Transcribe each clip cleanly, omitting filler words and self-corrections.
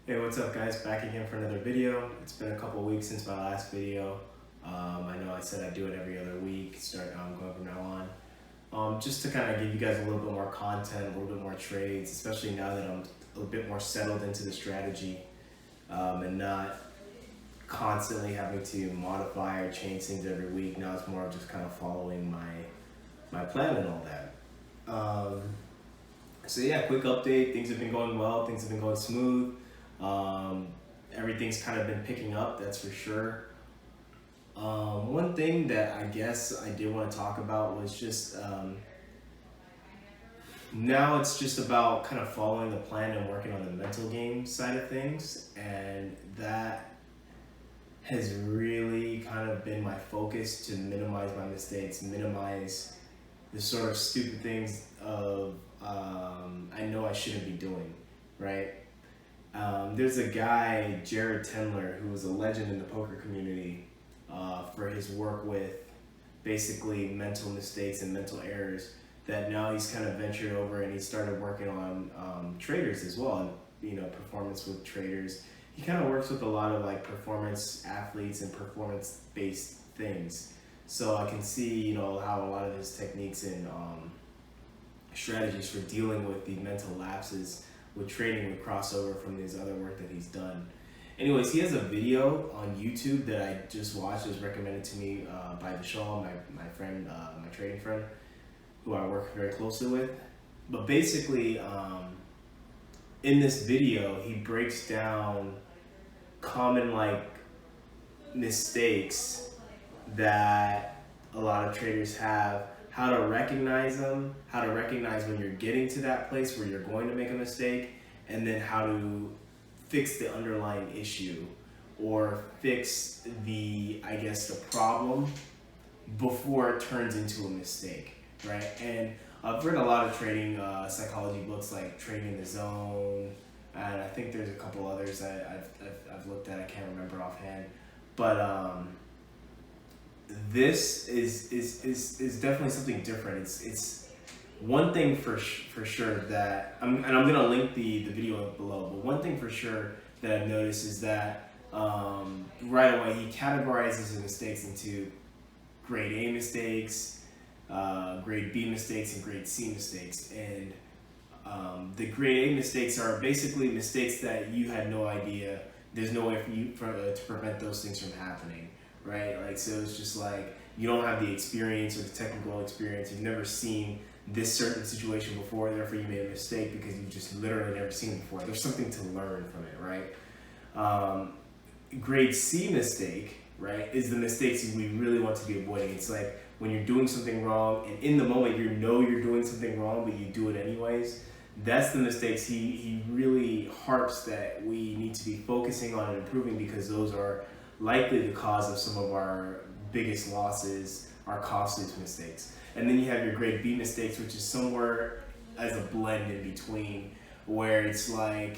Hey, what's up guys? Back again for another video. It's been a couple weeks since my last video. I know I said I'd do it every other week, going from now on. Just to kind of give you guys a little bit more content, a little bit more trades, especially now that I'm a bit more settled into the strategy and not constantly having to modify or change things every week. Now it's more of just kind of following my plan and all that. So yeah, quick update. Things have been going well. Things have been going smooth. Um, Everything's kind of been picking up, that's for sure. One thing that I guess I did want to talk about was just now it's just about kind of following the plan and working on the mental game side of things, and that has really kind of been my focus to minimize my mistakes, minimize the sort of stupid things of I know I shouldn't be doing, right? There's a guy, Jared Tendler, who was a legend in the poker community for his work with basically mental mistakes and mental errors. That now he's kind of ventured over and he started working on traders as well, and performance with traders. He kind of works with a lot of like performance athletes and performance based things. So I can see how a lot of his techniques and strategies for dealing with the mental lapses with trading would cross over from his other work that he's done. Anyways, he has a video on YouTube that I just watched. It was recommended to me by Vishal, my friend, my trading friend, who I work very closely with. But basically, in this video, he breaks down common mistakes that a lot of traders have, how to recognize them, how to recognize when you're getting to that place where you're going to make a mistake, and then how to fix the underlying issue or fix the problem before it turns into a mistake, right? And I've read a lot of trading psychology books like Trading in the Zone, and I think there's a couple others that I've looked at. I can't remember offhand, but this is definitely something different. It's one thing for sure that and I'm gonna link the video below. But one thing for sure that I've noticed is that right away he categorizes his mistakes into grade A mistakes, grade B mistakes, and grade C mistakes. And the grade A mistakes are basically mistakes that you had no idea. There's no way for you to prevent those things from happening, right? Like, so it's just like you don't have the experience or the technical experience. You've never seen this certain situation before, therefore you made a mistake because you've just literally never seen it before. There's something to learn from it, right? Grade C mistake, right, is the mistakes we really want to be avoiding. It's like when you're doing something wrong and in the moment you know you're doing something wrong but you do it anyways. That's the mistakes he really harps that we need to be focusing on and improving, because those are likely the cause of some of our biggest losses, our costliest mistakes. And then you have your grade B mistakes, which is somewhere as a blend in between, where it's like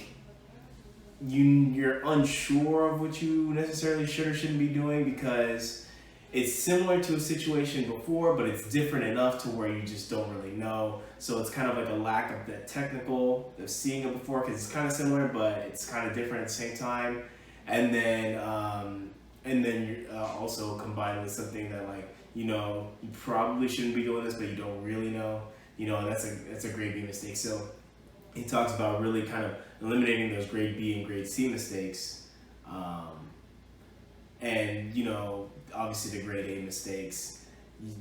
you're unsure of what you necessarily should or shouldn't be doing because it's similar to a situation before, but it's different enough to where you just don't really know. So it's kind of like a lack of that technical of seeing it before, because it's kind of similar, but it's kind of different at the same time. And then you're also combined with something that you probably shouldn't be doing this, but you don't really know. And that's a grade B mistake. So he talks about really kind of eliminating those grade B and grade C mistakes. And obviously the grade A mistakes,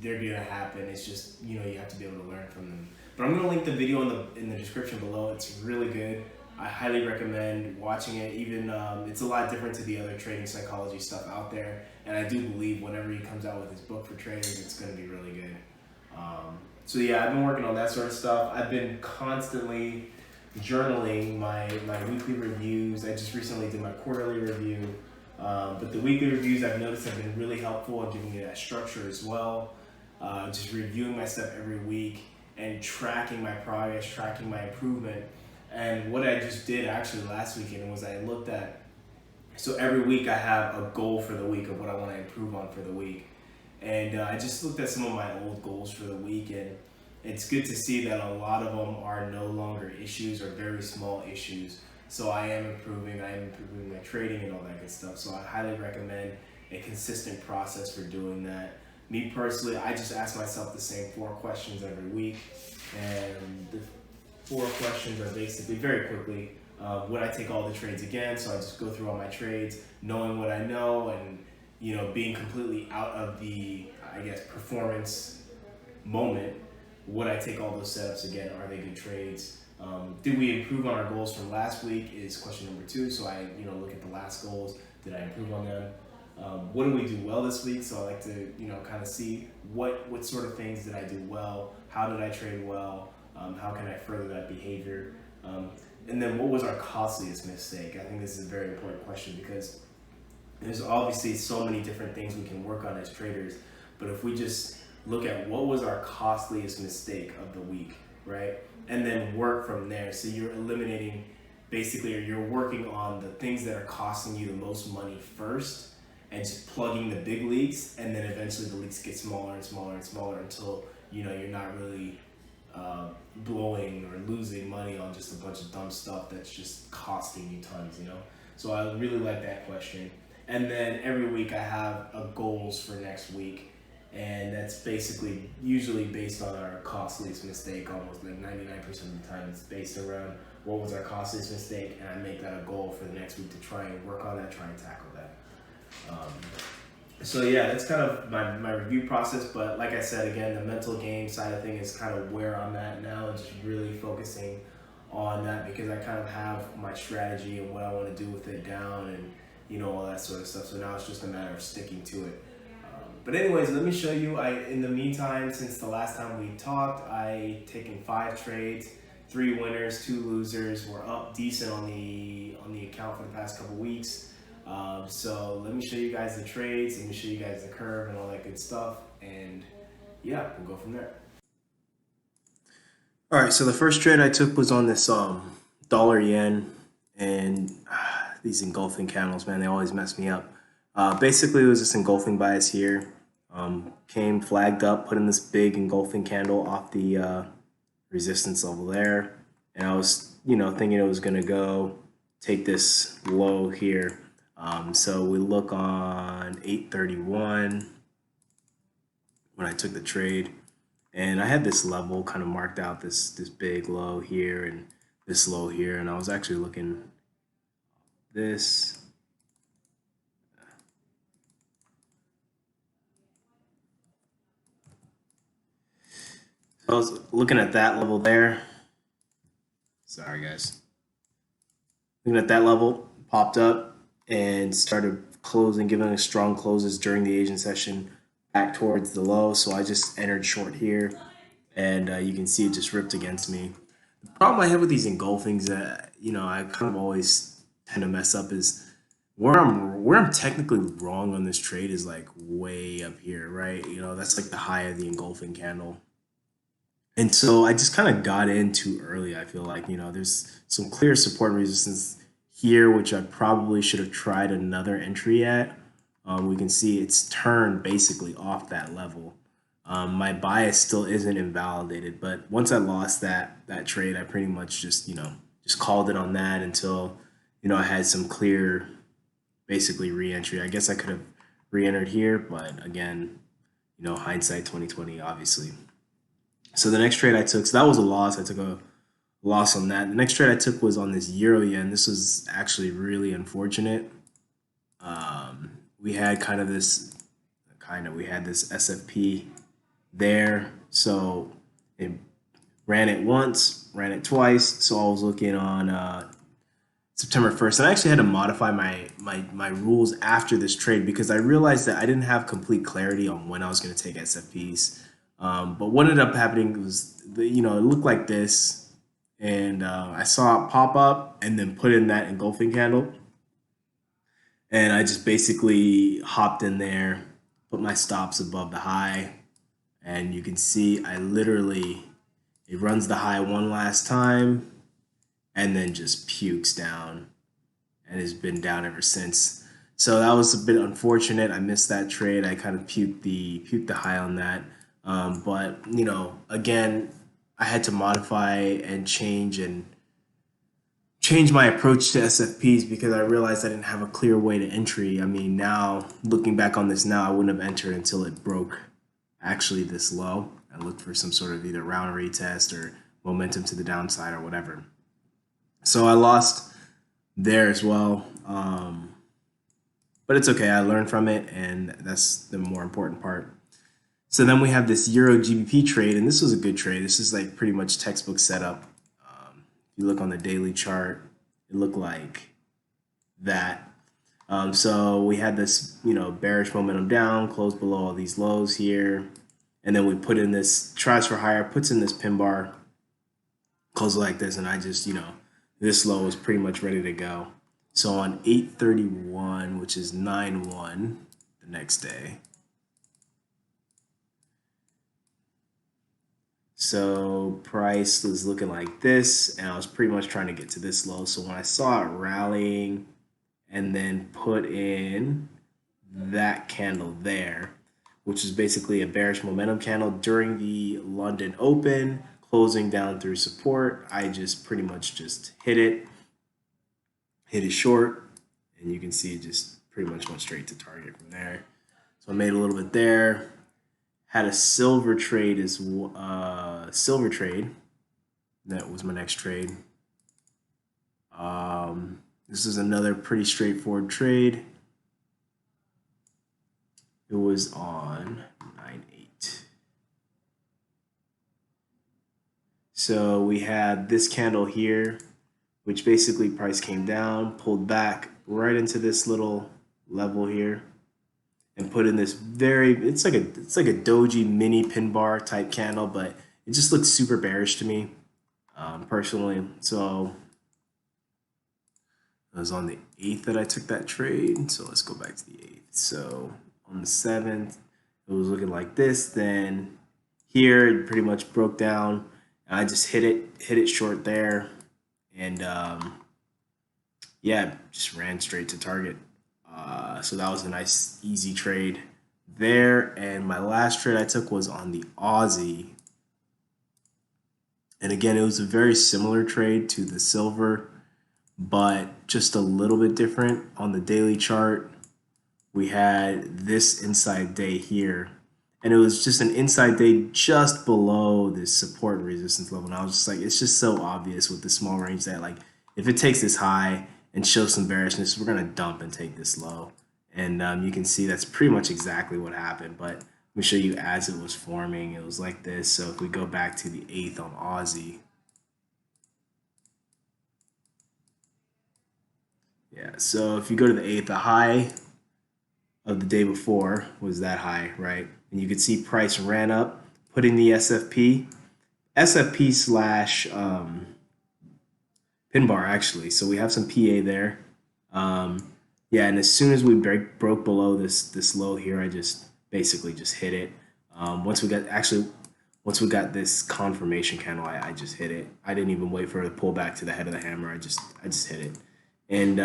they're gonna happen. It's just you have to be able to learn from them. But I'm gonna link the video in the description below. It's really good. I highly recommend watching it. Even it's a lot different to the other trading psychology stuff out there, and I do believe whenever he comes out with his book for traders, it's going to be really good. So yeah, I've been working on that sort of stuff. I've been constantly journaling my weekly reviews. I just recently did my quarterly review, but the weekly reviews I've noticed have been really helpful in giving me that structure as well. Just reviewing my stuff every week and tracking my progress, tracking my improvement. And what I just did actually last weekend was I looked at, so every week I have a goal for the week of what I want to improve on for the week. And I just looked at some of my old goals for the week, and it's good to see that a lot of them are no longer issues or very small issues. So I am improving. I am improving my trading and all that good stuff. So I highly recommend a consistent process for doing that. Me personally, I just ask myself the same 4 questions every week, and the 4 questions are basically very quickly. Would I take all the trades again? So I just go through all my trades, knowing what I know, and being completely out of the, I guess, performance moment. Would I take all those setups again? Are they good trades? Did we improve on our goals from last week? Is question number 2. So I, look at the last goals. Did I improve on them? What did we do well this week? So I like to, kind of see what sort of things did I do well? How did I trade well? How can I further that behavior? And then what was our costliest mistake? I think this is a very important question because there's obviously so many different things we can work on as traders, but if we just look at what was our costliest mistake of the week, right? And then work from there. So you're eliminating basically, or you're working on the things that are costing you the most money first and just plugging the big leaks, and then eventually the leaks get smaller and smaller and smaller until you're not really blowing or losing money on just a bunch of dumb stuff that's just costing you tons. So I really like that question. And then every week I have a goals for next week, and that's basically usually based on our costliest mistake. Almost like 99% of the time it's based around what was our costliest mistake, and I make that a goal for the next week to try and work on that, try and tackle that. So yeah, that's kind of my review process. But like I said, again, the mental game side of thing is kind of where I'm at now, and just really focusing on that because I kind of have my strategy and what I want to do with it down, and all that sort of stuff. So now it's just a matter of sticking to it. But anyways, let me show you. In the meantime, since the last time we talked, I taken 5 trades, 3 winners, 2 losers. We're up decent on the account for the past couple weeks. So let me show you guys the trades. Let me show you guys the curve and all that good stuff. And yeah, we'll go from there. All right. So the first trade I took was on this dollar yen, and these engulfing candles, man, they always mess me up. Basically, it was this engulfing bias here. Came flagged up, put in this big engulfing candle off the resistance level there, and I was, thinking it was gonna go take this low here. So we look on 831 when I took the trade, and I had this level kind of marked out, this big low here and this low here, and I was actually looking this. I was looking at that level there. Sorry, guys. Looking at that level, popped up and started closing, giving us strong closes during the Asian session back towards the low. So I just entered short here, and you can see it just ripped against me. The problem I have with these engulfings that I kind of always tend to mess up is where I'm technically wrong on this trade is like way up here, right? That's like the high of the engulfing candle. And so I just kind of got in too early. I feel like, there's some clear support and resistance here, which I probably should have tried another entry at. We can see it's turned basically off that level. My bias still isn't invalidated, but once I lost that trade, I pretty much just called it on that until I had some clear, basically re-entry. I guess I could have re-entered here, but again, hindsight 2020, obviously. So the next trade I took, so that was a loss. I took a loss on that. The next trade I took was on this euro yen. This was actually really unfortunate. We had this SFP there. So it ran it once, ran it twice. So I was looking on September 1st, and I actually had to modify my rules after this trade because I realized that I didn't have complete clarity on when I was going to take SFPs. But what ended up happening was, it looked like this, and I saw it pop up and then put in that engulfing candle. And I just basically hopped in there, put my stops above the high, and you can see it runs the high one last time and then just pukes down and has been down ever since. So that was a bit unfortunate. I missed that trade. I kind of puked the high on that. But again, I had to modify and change and changed my approach to SFPs because I realized I didn't have a clear way to entry. I mean, now looking back on this now, I wouldn't have entered until it broke actually this low. I looked for some sort of either round retest or momentum to the downside or whatever. So I lost there as well. But it's okay. I learned from it, and that's the more important part. So then we have this Euro GBP trade, and this was a good trade. This is like pretty much textbook setup. If you look on the daily chart, it looked like that. So we had this, bearish momentum down, closed below all these lows here, and then we put in this tries for higher, puts in this pin bar, closes like this, and I just, this low was pretty much ready to go. So on 8/31, which is 9/1, the next day. So price was looking like this, and I was pretty much trying to get to this low. So when I saw it rallying and then put in that candle there, which is basically a bearish momentum candle during the London Open, closing down through support, I just pretty much just hit it short, and you can see it just pretty much went straight to target from there. So I made a little bit there. Had a silver trade as silver trade. That was my next trade. This is another pretty straightforward trade. It was on 9/8. So we had this candle here, which basically price came down, pulled back right into this little level here, and put in this it's like a doji mini pin bar type candle, but it just looks super bearish to me, personally. So it was on the 8th that I took that trade. So let's go back to the 8th. So on the 7th, it was looking like this. Then here it pretty much broke down, and I just hit it short there, and yeah, just ran straight to target. So that was a nice, easy trade there. And my last trade I took was on the Aussie. And again, it was a very similar trade to the silver, but just a little bit different. On the daily chart, we had this inside day here. And it was just an inside day just below this support and resistance level. And I was just like, it's just so obvious with the small range that, like, if it takes this high and shows some bearishness, we're going to dump and take this low. And you can see that's pretty much exactly what happened. But let me show you as it was forming. It was like this. So if we go back to the 8th on Aussie. Yeah, so if you go to the 8th, the high of the day before was that high, right? And you can see price ran up, put in the SFP slash pin bar actually. So we have some PA there. Yeah, and as soon as we broke below this low here, I just basically just hit it. Once we got this confirmation candle, I just hit it. I didn't even wait for it to pull back to the head of the hammer. I just hit it, and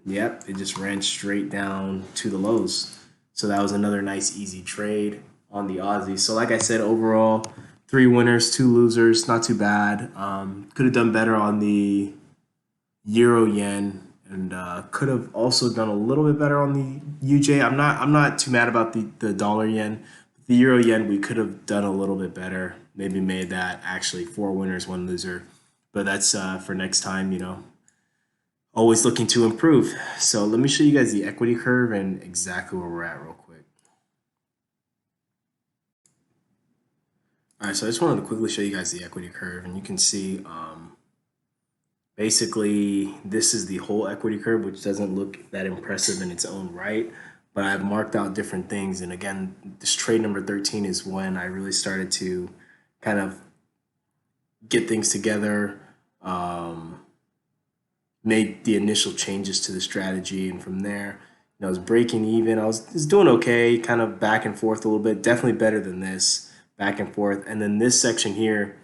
yep, it just ran straight down to the lows. So that was another nice easy trade on the Aussie. So like I said, overall 3 winners, 2 losers, not too bad. Could have done better on the Euro Yen, and could have also done a little bit better on the UJ. I'm not too mad about the dollar yen. The Euro Yen, we could have done a little bit better. Maybe made that actually 4 winners, 1 loser. But that's for next time, Always looking to improve. So let me show you guys the equity curve and exactly where we're at real quick. All right, so I just wanted to quickly show you guys the equity curve, and you can see basically this is the whole equity curve, which doesn't look that impressive in its own right, but I've marked out different things. And again, this trade number 13 is when I really started to kind of get things together, made the initial changes to the strategy, and from there, I was breaking even. I was doing okay, kind of back and forth a little bit, definitely better than this, back and forth. And then this section here,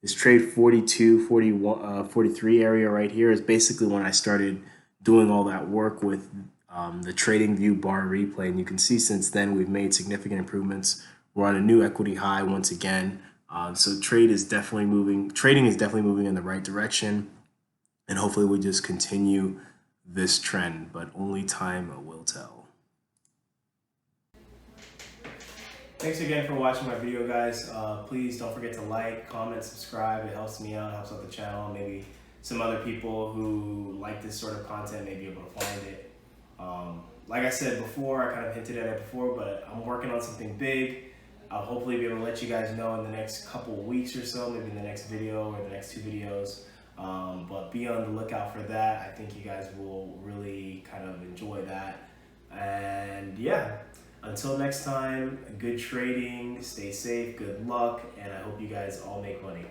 this trade 42, 41, 43 area right here is basically when I started doing all that work with the TradingView bar replay. And you can see since then we've made significant improvements. We're on a new equity high once again. So trading is definitely moving in the right direction. and hopefully we just continue this trend, but only time will tell. Thanks again for watching my video, guys. Please don't forget to like, comment, subscribe. It helps me out, helps out the channel. Maybe some other people who like this sort of content may be able to find it. Like I said before, I kind of hinted at it before, but I'm working on something big. I'll hopefully be able to let you guys know in the next couple of weeks or so, maybe in the next video or the next 2 videos. But be on the lookout for that. I think you guys will really kind of enjoy that. And yeah, until next time, good trading, stay safe, good luck, and I hope you guys all make money.